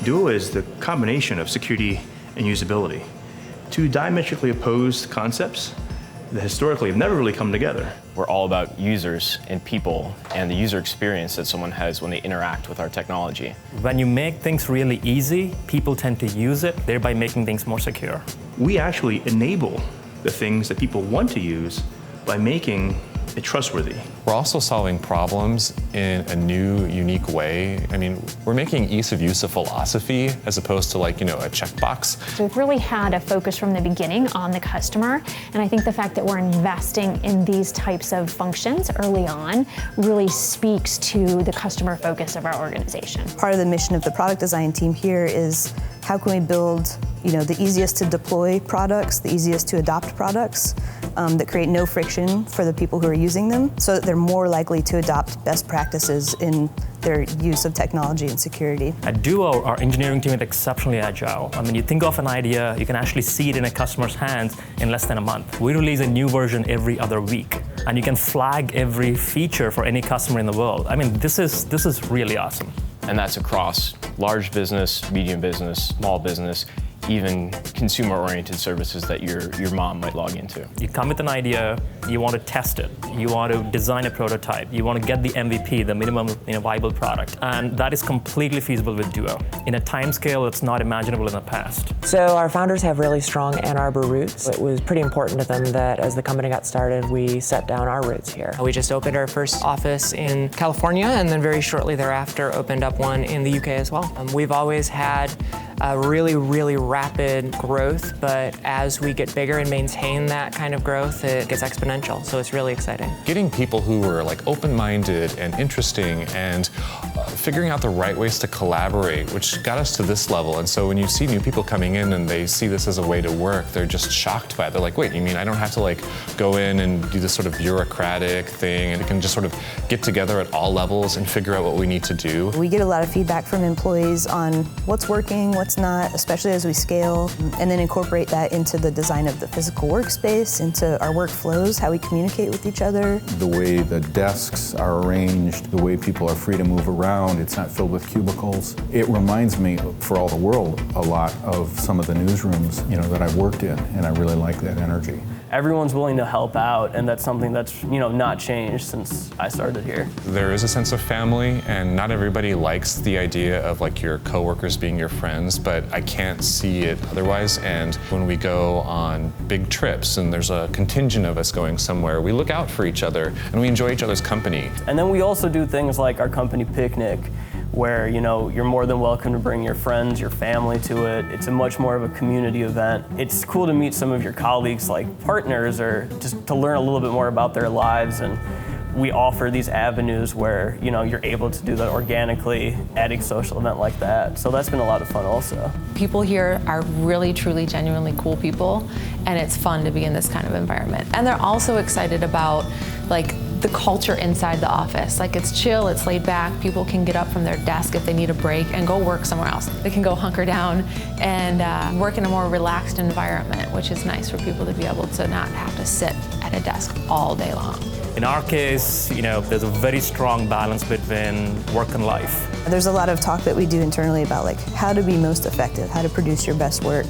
Duo is the combination of security and usability. Two diametrically opposed concepts that historically have never really come together. We're all about users and people and the user experience that someone has when they interact with our technology. When you make things really easy, people tend to use it, thereby making things more secure. We actually enable the things that people want to use by making it trustworthy. We're also solving problems in a new, unique way. I mean, we're making ease of use a philosophy as opposed to a checkbox. We've really had a focus from the beginning on the customer, and I think the fact that we're investing in these types of functions early on really speaks to the customer focus of our organization. Part of the mission of the product design team here is how can we build the easiest to deploy products, the easiest to adopt products that create no friction for the people who are using them, so that they're more likely to adopt best practices in their use of technology and security. At Duo, our engineering team is exceptionally agile. I mean, you think of an idea, you can actually see it in a customer's hands in less than a month. We release a new version every other week, and you can flag every feature for any customer in the world. I mean, this is really awesome. And that's across large business, medium business, small business, even consumer-oriented services that your mom might log into. You come with an idea, you want to test it, you want to design a prototype, you want to get the MVP, the minimum viable product, and that is completely feasible with Duo in a timescale that's not imaginable in the past. So our founders have really strong Ann Arbor roots. It was pretty important to them that as the company got started, we set down our roots here. We just opened our first office in California, and then very shortly thereafter opened up one in the UK as well. We've always had really, really rapid growth, but as we get bigger and maintain that kind of growth, it gets exponential, so it's really exciting. Getting people who were open-minded and interesting and figuring out the right ways to collaborate, which got us to this level. And so when you see new people coming in and they see this as a way to work, they're just shocked by it. They're like, wait, you mean I don't have to go in and do this sort of bureaucratic thing, and we can just sort of get together at all levels and figure out what we need to do? We get a lot of feedback from employees on what's working, what's not, especially as we scale, and then incorporate that into the design of the physical workspace, into our workflows, how we communicate with each other. The way the desks are arranged, the way people are free to move around, it's not filled with cubicles. It reminds me, for all the world, a lot of some of the newsrooms that I've worked in, and I really like that energy. Everyone's willing to help out, and that's something that's not changed since I started here. There is a sense of family, and not everybody likes the idea of your coworkers being your friends, but I can't see it otherwise. And when we go on big trips and there's a contingent of us going somewhere, we look out for each other and we enjoy each other's company. And then we also do things like our company picnic, where you're more than welcome to bring your friends, your family to it. It's a much more of a community event. It's cool to meet some of your colleagues, like partners, or just to learn a little bit more about their lives. And we offer these avenues where you're able to do that organically at a social event like that. So that's been a lot of fun also. People here are really, truly, genuinely cool people, and it's fun to be in this kind of environment. And they're also excited about the culture inside the office. It's chill, it's laid back. People can get up from their desk if they need a break and go work somewhere else. They can go hunker down and work in a more relaxed environment, which is nice for people to be able to not have to sit at a desk all day long. In our case, there's a very strong balance between work and life. There's a lot of talk that we do internally about how to be most effective, how to produce your best work.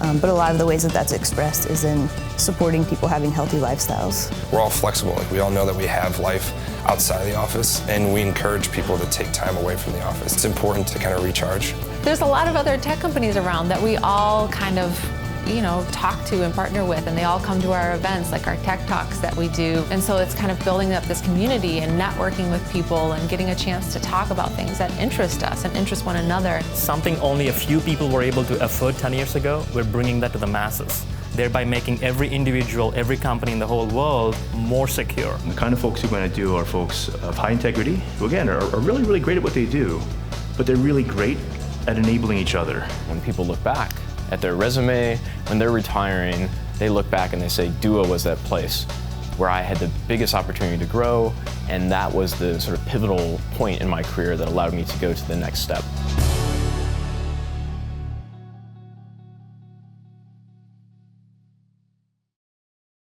But a lot of the ways that that's expressed is in supporting people having healthy lifestyles. We're all flexible. We all know that we have life outside the office, and we encourage people to take time away from the office. It's important to kind of recharge. There's a lot of other tech companies around that we all kind of talk to and partner with, and they all come to our events, like our tech talks that we do. And so it's kind of building up this community and networking with people and getting a chance to talk about things that interest us and interest one another. Something only a few people were able to afford 10 years ago, we're bringing that to the masses, thereby making every individual, every company in the whole world more secure. And the kind of folks who are going to do are folks of high integrity, who again are really, really great at what they do, but they're really great at enabling each other. When people look back at their resume, when they're retiring, they look back and they say, Duo was that place where I had the biggest opportunity to grow, and that was the sort of pivotal point in my career that allowed me to go to the next step.